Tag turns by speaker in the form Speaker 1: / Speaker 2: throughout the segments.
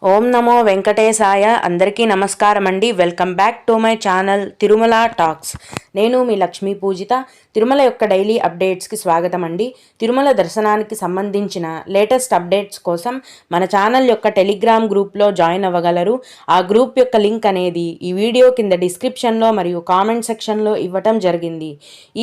Speaker 1: ఓం నమో వెంకటేశాయ. అందరికీ నమస్కారం అండి. Welcome back to my channel Tirumala talks. నేను మీ లక్ష్మీ పూజిత. తిరుమల యొక్క డైలీ అప్డేట్స్కి స్వాగతం అండి. తిరుమల దర్శనానికి సంబంధించిన లేటెస్ట్ అప్డేట్స్ కోసం మన ఛానల్ యొక్క టెలిగ్రామ్ గ్రూప్లో జాయిన్ అవ్వగలరు. ఆ గ్రూప్ యొక్క లింక్ అనేది ఈ వీడియో కింద డిస్క్రిప్షన్లో మరియు కామెంట్ సెక్షన్లో ఇవ్వటం జరిగింది.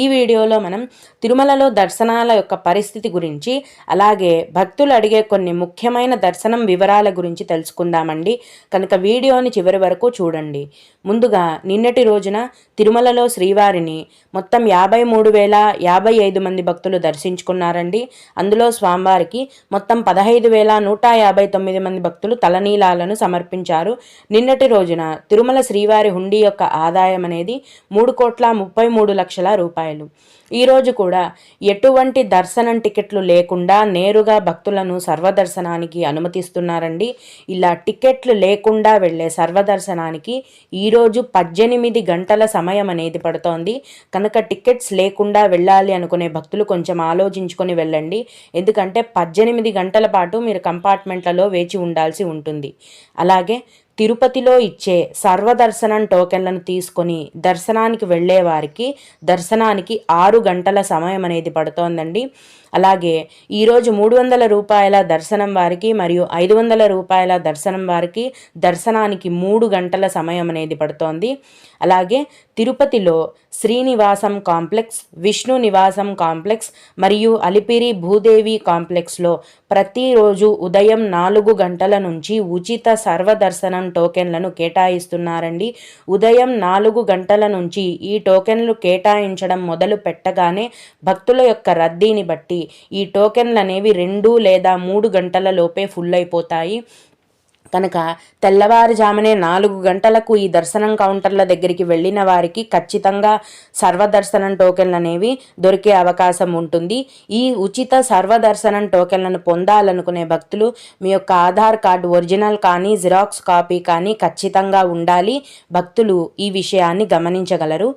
Speaker 1: ఈ వీడియోలో మనం తిరుమలలో దర్శనాల యొక్క పరిస్థితి గురించి, అలాగే భక్తులు అడిగే కొన్ని ముఖ్యమైన దర్శనం వివరాల గురించి తెలుసుకుందామండి. కనుక వీడియోని చివరి వరకు చూడండి. ముందుగా నిన్నటి రోజున తిరుమలలో శ్రీవారిని మొత్తం 53,055 మంది భక్తులు దర్శించుకున్నారండి. అందులో స్వామివారికి మొత్తం 15,159 మంది భక్తులు తలనీలాలను సమర్పించారు. నిన్నటి రోజున తిరుమల శ్రీవారి హుండీ యొక్క ఆదాయం అనేది 3,33,00,000 రూపాయలు. ఈరోజు కూడా ఎటువంటి దర్శనం టికెట్లు లేకుండా నేరుగా భక్తులను సర్వదర్శనానికి అనుమతిస్తున్నారండి. ఇలా టికెట్లు లేకుండా వెళ్ళే సర్వదర్శనానికి ఈరోజు 18 గంటల సమయం అనేది పడుతోంది. కనుక టికెట్స్ లేకుండా వెళ్ళాలి అనుకునే భక్తులు కొంచెం ఆలోచించుకొని వెళ్ళండి. ఎందుకంటే 18 గంటల పాటు మీరు కంపార్ట్మెంట్లలో వేచి ఉండాల్సి ఉంటుంది. అలాగే తిరుపతిలో ఇచ్చే సర్వదర్శనం టోకెన్లను తీసుకొని దర్శనానికి వెళ్ళే వారికి దర్శనానికి 6 గంటల సమయం అనేది పడుతోందండి. అలాగే ఈరోజు 300 రూపాయల దర్శనం వారికి మరియు 500 రూపాయల దర్శనం వారికి దర్శనానికి 3 గంటల సమయం అనేది పడుతోంది. అలాగే తిరుపతిలో శ్రీనివాసం కాంప్లెక్స్, విష్ణు నివాసం కాంప్లెక్స్ మరియు అలిపిరి భూదేవి కాంప్లెక్స్లో ప్రతిరోజు ఉదయం 4 గంటల నుంచి ఉచిత సర్వదర్శనం టోకెన్లను కేటాయిస్తున్నారండి. ఉదయం 4 గంటల నుంచి ఈ టోకెన్లు కేటాయించడం మొదలు పెట్టగానే భక్తుల యొక్క రద్దీని బట్టి ఈ టోకెన్లు అనేవి 2 లేదా 3 గంటల లోపే ఫుల్ అయిపోతాయి. కనుక తెల్లవారుజామునే 4 గంటలకు ఈ దర్శనం కౌంటర్ల దగ్గరికి వెళ్ళిన వారికి ఖచ్చితంగా సర్వదర్శనం టోకెన్లు అనేవి దొరికే అవకాశం ఉంటుంది. ఈ ఉచిత సర్వదర్శనం టోకెన్లను పొందాలనుకునే భక్తులు మీ యొక్క ఆధార్ కార్డు ఒరిజినల్ కానీ జిరాక్స్ కాపీ కానీ ఖచ్చితంగా ఉండాలి. భక్తులు ఈ విషయాన్ని గమనించగలరు.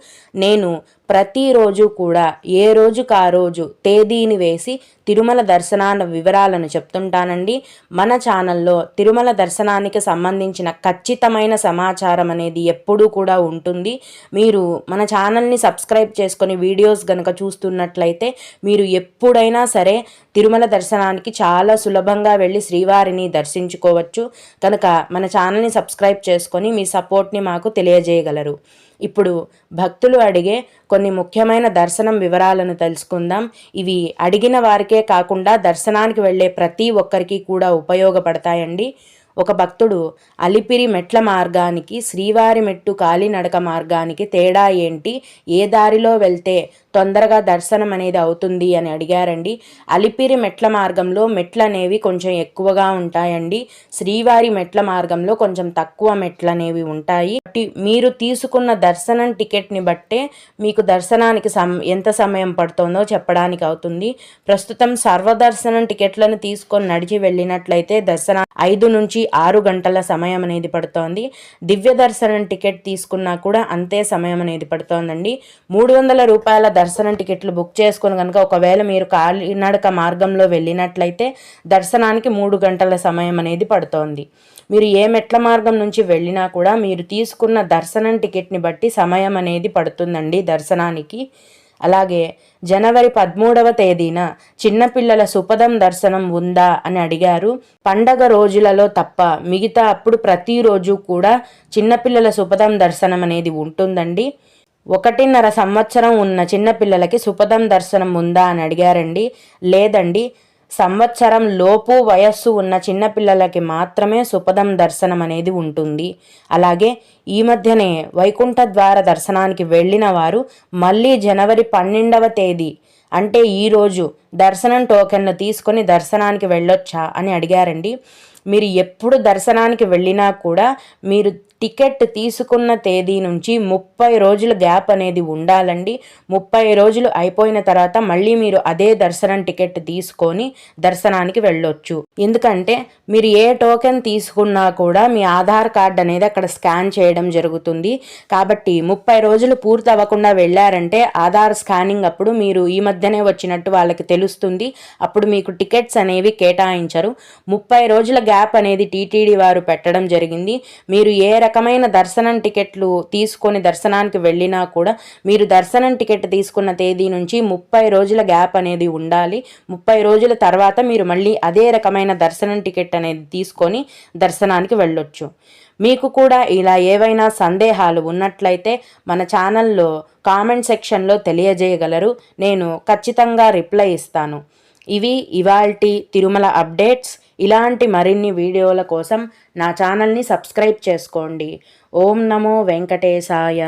Speaker 1: నేను ప్రతిరోజు కూడా ఏ రోజుకు ఆ రోజు తేదీని వేసి తిరుమల దర్శనాల వివరాలను చెప్తుంటానండి. మన ఛానల్లో తిరుమల దర్శనానికి సంబంధించిన ఖచ్చితమైన సమాచారం అనేది ఎప్పుడూ కూడా ఉంటుంది. మీరు మన ఛానల్ని సబ్స్క్రైబ్ చేసుకొని వీడియోస్ కనుక చూస్తున్నట్లయితే మీరు ఎప్పుడైనా సరే తిరుమల దర్శనానికి చాలా సులభంగా వెళ్ళి శ్రీవారిని దర్శించుకోవచ్చు. కనుక మన ఛానల్ని సబ్స్క్రైబ్ చేసుకొని మీ సపోర్ట్ని మాకు తెలియజేయగలరు. ఇప్పుడు భక్తులు అడిగే కొన్ని ముఖ్యమైన దర్శనం వివరాలను తెలుసుకుందాం. ఇవి అడిగిన వారికే కాకుండా దర్శనానికి వెళ్ళే ప్రతి ఒక్కరికి కూడా ఉపయోగపడతాయండి. ఒక భక్తుడు అలిపిరి మెట్ల మార్గానికి శ్రీవారి మెట్టు కాలినడక మార్గానికి తేడా ఏంటి, ఏ దారిలో వెళ్తే తొందరగా దర్శనం అనేది అవుతుంది అని అడిగారండి. అలిపిరి మెట్ల మార్గంలో మెట్లు అనేవి కొంచెం ఎక్కువగా ఉంటాయండి. శ్రీవారి మెట్ల మార్గంలో కొంచెం తక్కువ మెట్లు అనేవి ఉంటాయి. మీరు తీసుకున్న దర్శనం టికెట్ని బట్టే మీకు దర్శనానికి ఎంత సమయం పడుతుందో చెప్పడానికి అవుతుంది. ప్రస్తుతం సర్వదర్శనం టికెట్లను తీసుకొని నడిచి వెళ్ళినట్లయితే దర్శనం 5 నుంచి 6 గంటల సమయం అనేది పడుతోంది. దివ్య దర్శనం టికెట్ తీసుకున్నా కూడా అంతే సమయం అనేది పడుతోందండి. 300 రూపాయల దర్శనం టికెట్లు బుక్ చేసుకుని కనుక ఒకవేళ మీరు కాలినడక మార్గంలో వెళ్ళినట్లయితే దర్శనానికి 3 గంటల సమయం అనేది పడుతోంది. మీరు ఏ మెట్ల మార్గం నుంచి వెళ్ళినా కూడా మీరు తీసుకున్న దర్శనం టికెట్ని బట్టి సమయం అనేది పడుతుందండి దర్శనానికి. అలాగే జనవరి 13వ తేదీన చిన్నపిల్లల సుపదం దర్శనం ఉందా అని అడిగారు. పండగ రోజులలో తప్ప మిగతా అప్పుడు ప్రతిరోజు కూడా చిన్నపిల్లల సుపదం దర్శనం అనేది ఉంటుందండి. 1.5 సంవత్సరం ఉన్న చిన్నపిల్లలకి సుపదం దర్శనం ఉందా అని అడిగారండి. లేదండి, సంవత్సరం లోపు వయస్సు ఉన్న చిన్నపిల్లలకి మాత్రమే సుపదం దర్శనం అనేది ఉంటుంది. అలాగే ఈ మధ్యనే వైకుంఠ ద్వార దర్శనానికి వెళ్ళిన వారు మళ్ళీ జనవరి 12వ తేదీ అంటే ఈరోజు దర్శనం టోకెన్ను తీసుకొని దర్శనానికి వెళ్ళొచ్చా అని అడిగారండి. మీరు ఎప్పుడు దర్శనానికి వెళ్ళినా కూడా మీరు టికెట్ తీసుకున్న తేదీ నుంచి 30 రోజుల గ్యాప్ అనేది ఉండాలండి. 30 రోజులు అయిపోయిన తర్వాత మళ్ళీ మీరు అదే దర్శనం టికెట్ తీసుకొని దర్శనానికి వెళ్ళొచ్చు. ఎందుకంటే మీరు ఏ టోకెన్ తీసుకున్నా కూడా మీ ఆధార్ కార్డ్ అనేది అక్కడ స్కాన్ చేయడం జరుగుతుంది. కాబట్టి 30 రోజులు పూర్తి అవ్వకుండా వెళ్ళారంటే ఆధార్ స్కానింగ్ అప్పుడు మీరు ఈ మధ్యనే వచ్చినట్టు వాళ్ళకి తెలుస్తుంది. అప్పుడు మీకు టికెట్స్ అనేవి కేటాయించరు. 30 రోజుల గ్యాప్ అనేది టీటీడీ వారు పెట్టడం జరిగింది. మీరు ఏ రకమైన దర్శనం టికెట్లు తీసుకొని దర్శనానికి వెళ్ళినా కూడా మీరు దర్శనం టికెట్ తీసుకున్న తేదీ నుంచి 30 రోజుల గ్యాప్ అనేది ఉండాలి. 30 రోజుల తర్వాత మీరు మళ్ళీ అదే రకమైన దర్శనం టికెట్ అనేది తీసుకొని దర్శనానికి వెళ్ళొచ్చు. మీకు కూడా ఇలా ఏవైనా సందేహాలు ఉన్నట్లయితే మన ఛానల్లో కామెంట్ సెక్షన్లో తెలియజేయగలరు. నేను ఖచ్చితంగా రిప్లై ఇస్తాను. ఇవి ఇవాల్టి తిరుమల అప్డేట్స్. ఇలాంటి మరిన్ని వీడియోల కోసం నా ఛానల్ని సబ్స్క్రైబ్ చేసుకోండి. ఓం నమో వెంకటేశాయ.